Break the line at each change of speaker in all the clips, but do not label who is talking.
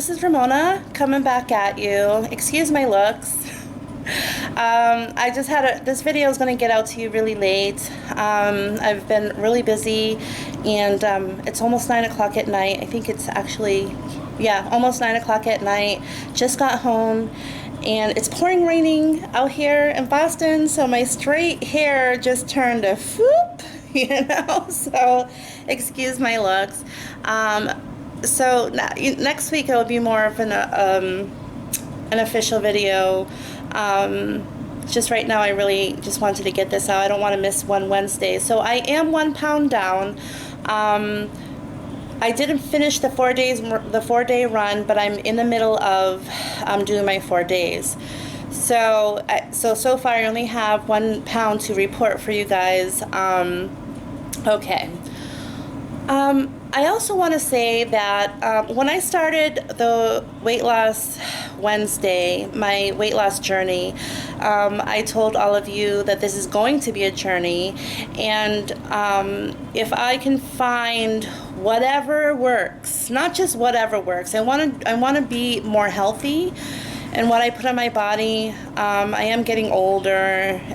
this is Ramona coming back at you. Excuse my looks. I just had this video is going to get out to you really late. I've been really busy, and it's almost 9 o'clock at night. I think it's actually, yeah, almost 9 o'clock at night. Just got home, and it's pouring raining out here in Boston, so my straight hair just turned a whoop, you know, so excuse my looks. So next week it'll be more of an official video. Just right now I really just wanted to get this out. I don't want to miss one Wednesday. So I am 1 pound down. I didn't finish the 4-day run, but I'm in the middle of doing my 4 days. So far I only have 1 pound to report for you guys. Okay. I also want to say that when I started the Weight Loss Wednesday, my weight loss journey, I told all of you that this is going to be a journey, and if I can find whatever works, not just whatever works, I want to be more healthy. And what I put on my body, I am getting older,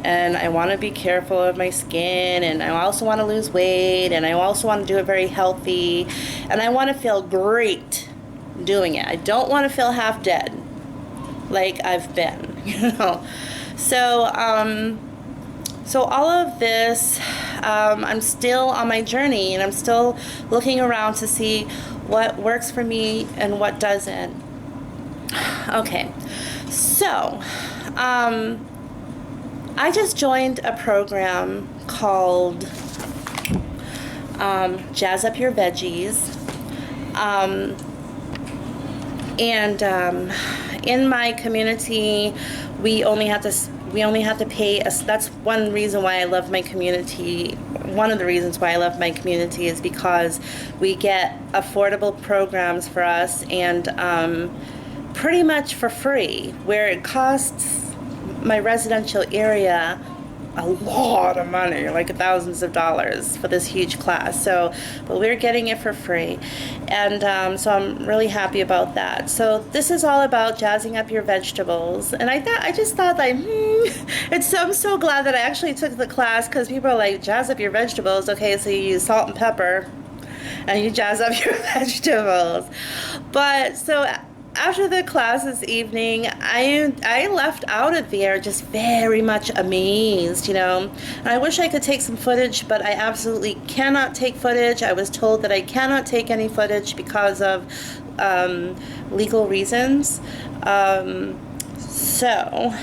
and I want to be careful of my skin, and I also want to lose weight, and I also want to do it very healthy, and I want to feel great doing it. I don't want to feel half dead like I've been, you know. So all of this, I'm still on my journey, and I'm still looking around to see what works for me and what doesn't. Okay, so I just joined a program called Jazz Up Your Veggies, and in my community we only have to pay us. That's one reason why I love my community. One of the reasons why I love my community is because we get affordable programs for us, and pretty much for free, where it costs my residential area a lot of money, like thousands of dollars for this huge class. But we're getting it for free, and so I'm really happy about that. So this is all about jazzing up your vegetables, and I just thought like, I'm so glad that I actually took the class, because people are like, jazz up your vegetables. Okay, so you use salt and pepper, and you jazz up your vegetables. But so after the class this evening, I left out of there just very much amazed, you know. And I wish I could take some footage, but I absolutely cannot take footage. I was told that I cannot take any footage because of legal reasons. So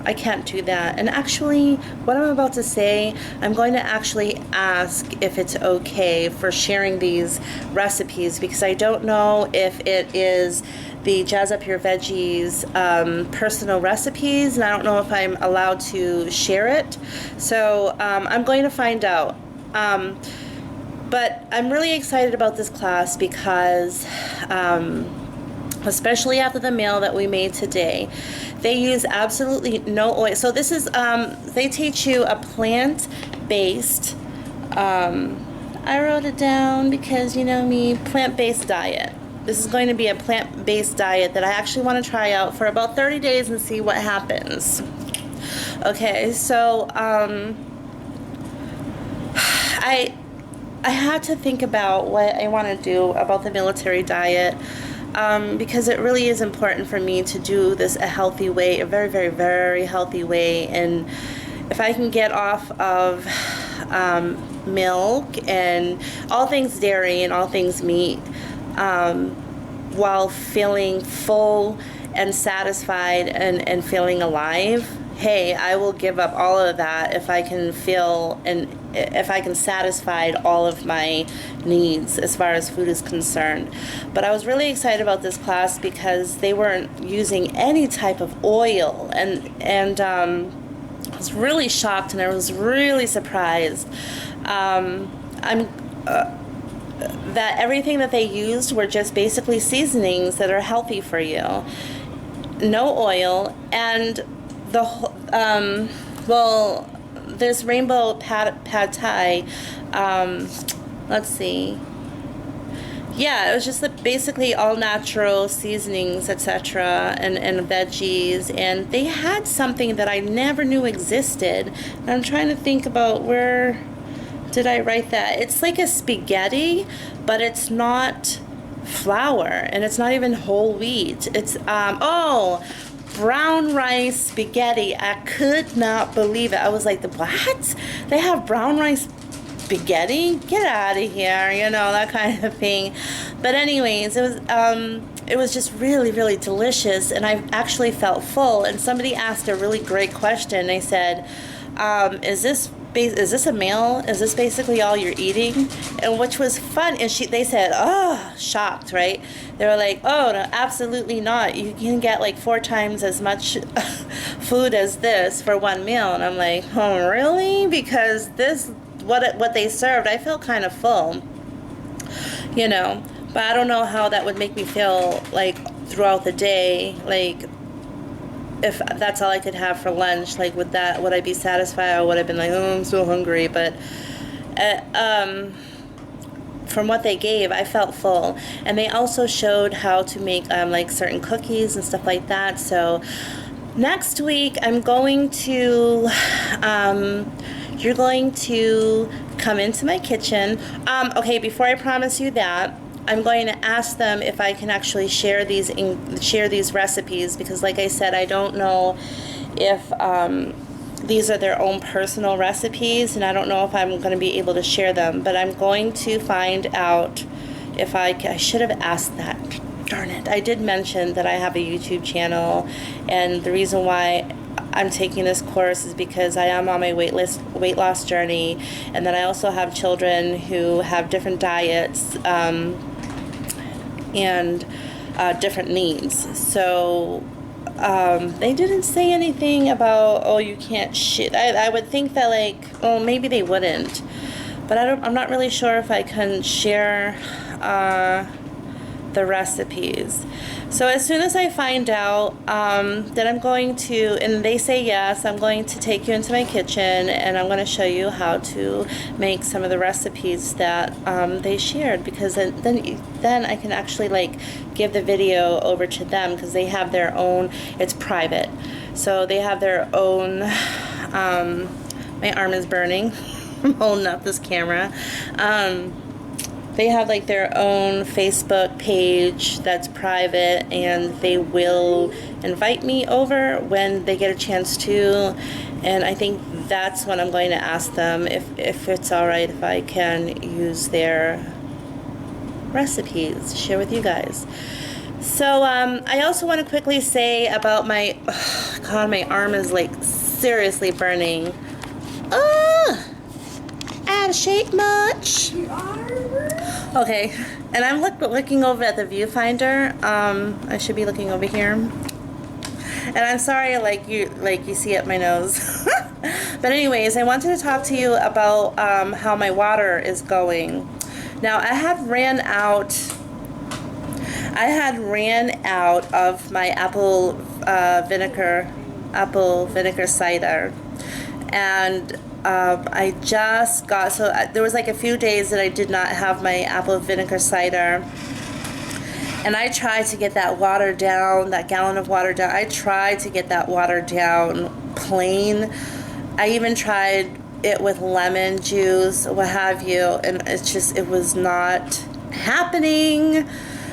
I can't do that. And actually, what I'm about to say, I'm going to actually ask if it's okay for sharing these recipes, because I don't know if it is the Jazz Up Your Veggies personal recipes, and I don't know if I'm allowed to share it. So I'm going to find out. But I'm really excited about this class because especially after the meal that we made today, they use absolutely no oil. So this is, they teach you a plant-based, I wrote it down because, you know me, plant-based diet. This is going to be a plant-based diet that I actually want to try out for about 30 days and see what happens. Okay, so I had to think about what I want to do about the military diet, because it really is important for me to do this a healthy way, a very, very, very healthy way. And if I can get off of milk and all things dairy and all things meat, while feeling full and satisfied and feeling alive, hey, I will give up all of that if I can feel and if I can satisfy all of my needs as far as food is concerned. But I was really excited about this class because they weren't using any type of oil, and I was really shocked, and I was really surprised. That everything that they used were just basically seasonings that are healthy for you. No oil, and there's rainbow pad thai. Let's see. Yeah, it was just basically all natural seasonings, etc., and veggies, and they had something that I never knew existed. And I'm trying to think about where did I write that. It's like a spaghetti, but it's not flour, and it's not even whole wheat. It's brown rice spaghetti. I could not believe it. I was like, what? They have brown rice spaghetti? Get out of here, you know, that kind of thing. But anyways, it was just really, really delicious, and I actually felt full. And somebody asked a really great question. They said, is this a meal? Is this basically all you're eating? And which was fun. And they said, oh, shocked, right? They were like, oh, no, absolutely not. You can get like 4 times as much food as this for one meal. And I'm like, oh, really? Because what they served, I felt kind of full, you know. But I don't know how that would make me feel like throughout the day, like if that's all I could have for lunch, like would I be satisfied, or would I have been like, oh, I'm so hungry? But from what they gave, I felt full. And they also showed how to make like certain cookies and stuff like that. So next week I'm going to you're going to come into my kitchen. Okay, before I promise you that, I'm going to ask them if I can actually share these recipes, because like I said, I don't know if these are their own personal recipes, and I don't know if I'm going to be able to share them, but I'm going to find out if I should have asked that. Darn it. I did mention that I have a YouTube channel, and the reason why I'm taking this course is because I am on my weight loss journey, and then I also have children who have different diets and different needs. So they didn't say anything about, oh, you can't shit. I would think that, like, oh, maybe they wouldn't, but I'm not really sure if I can share the recipes. So as soon as I find out, then I'm going to, and they say yes, I'm going to take you into my kitchen, and I'm going to show you how to make some of the recipes that they shared, because then I can actually like give the video over to them, because they have their own, it's private, so they have their own, my arm is burning, I'm holding up this camera, they have like their own Facebook page that's private, and they will invite me over when they get a chance to, and I think that's when I'm going to ask them if it's all right if I can use their recipes to share with you guys. So I also want to quickly say about my, oh God, my arm is like seriously burning. Out of shape much. Okay, and I'm looking over at the viewfinder. I should be looking over here. And I'm sorry, like you see at my nose. But anyways, I wanted to talk to you about how my water is going. Now I had ran out of my apple vinegar cider, and I just got, so there was like a few days that I did not have my apple vinegar cider, and I tried to get that water down, that gallon of water down. I tried to get that water down plain. I even tried it with lemon juice, what have you, and it was not happening.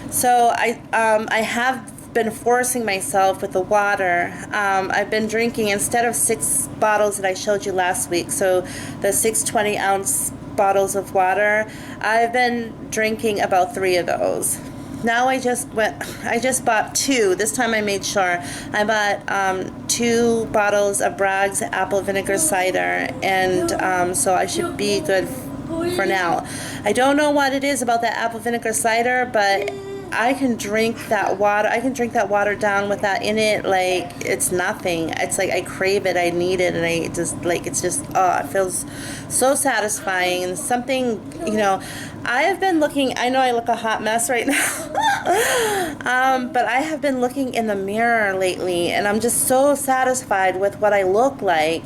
So I have been forcing myself with the water. I've been drinking, instead of 6 bottles that I showed you last week, so the 6 20-ounce bottles of water, I've been drinking about 3 of those. Now I just bought 2. This time I made sure. I bought 2 bottles of Bragg's apple vinegar cider, and so I should be good for now. I don't know what it is about that apple vinegar cider, but I can drink that water. I can drink that water down with that in it like it's nothing. It's like I crave it, I need it, and I just like, it's just, oh, it feels so satisfying. And something, you know, I have been looking, I know I look a hot mess right now, but I have been looking in the mirror lately, and I'm just so satisfied with what I look like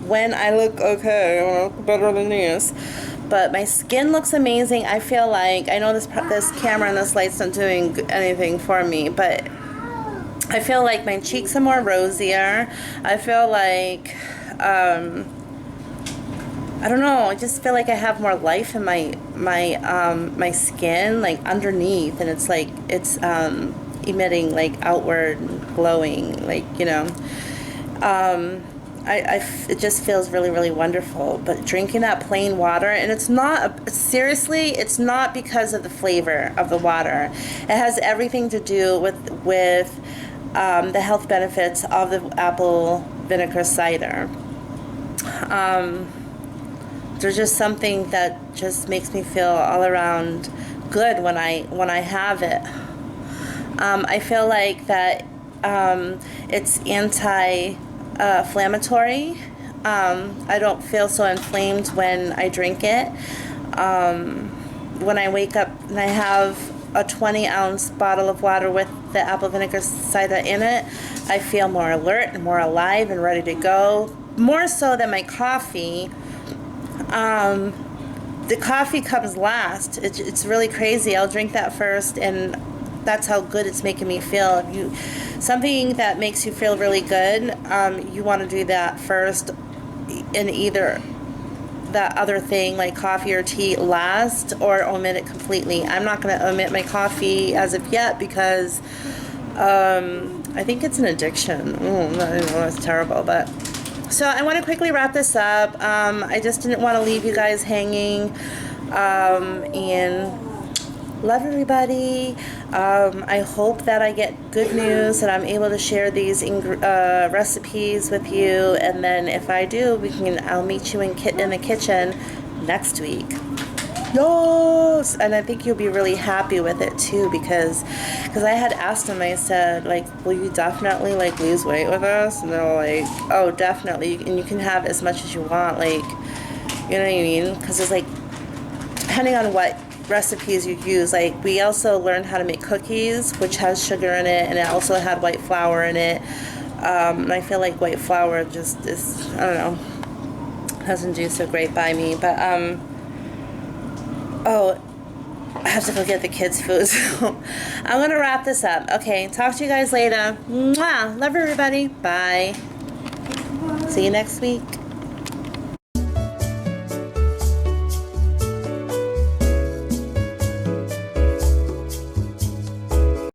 when I look okay, I look better than this. But my skin looks amazing. I feel like, I know this camera and this light's not doing anything for me, but I feel like my cheeks are more rosier. I feel like, I don't know, I just feel like I have more life in my skin, like underneath, and it's like, it's emitting like outward glowing, like, you know. It just feels really, really wonderful. But drinking that plain water, and it's not, seriously, it's not because of the flavor of the water. It has everything to do with the health benefits of the apple vinegar cider. There's just something that just makes me feel all around good when I have it. I feel like that it's anti-inflammatory. I don't feel so inflamed when I drink it. When I wake up and I have a 20-ounce bottle of water with the apple vinegar cider in it, I feel more alert and more alive and ready to go. More so than my coffee. The coffee comes last. It's really crazy. I'll drink that first, and that's how good it's making me feel. Something that makes you feel really good, you want to do that first, and either that other thing like coffee or tea last, or omit it completely. I'm not going to omit my coffee as of yet because I think it's an addiction. I don't know, that's terrible, but... So I want to quickly wrap this up. I just didn't want to leave you guys hanging, and love everybody. I hope that I get good news, that I'm able to share these recipes with you, and then if I do, I'll meet you in the kitchen next week. Yes! And I think you'll be really happy with it too, because I had asked them, I said, like, will you definitely like lose weight with us? And they're like, oh, definitely, and you can have as much as you want, like, you know what I mean? Because it's like, depending on what recipes you use, like, we also learned how to make cookies, which has sugar in it, and it also had white flour in it. And I feel like white flour just is, I don't know, doesn't do so great by me, but oh, I have to go get the kids' food, so I'm going to wrap this up. Okay, talk to you guys later. Mwah! Love everybody. Bye. See you next week.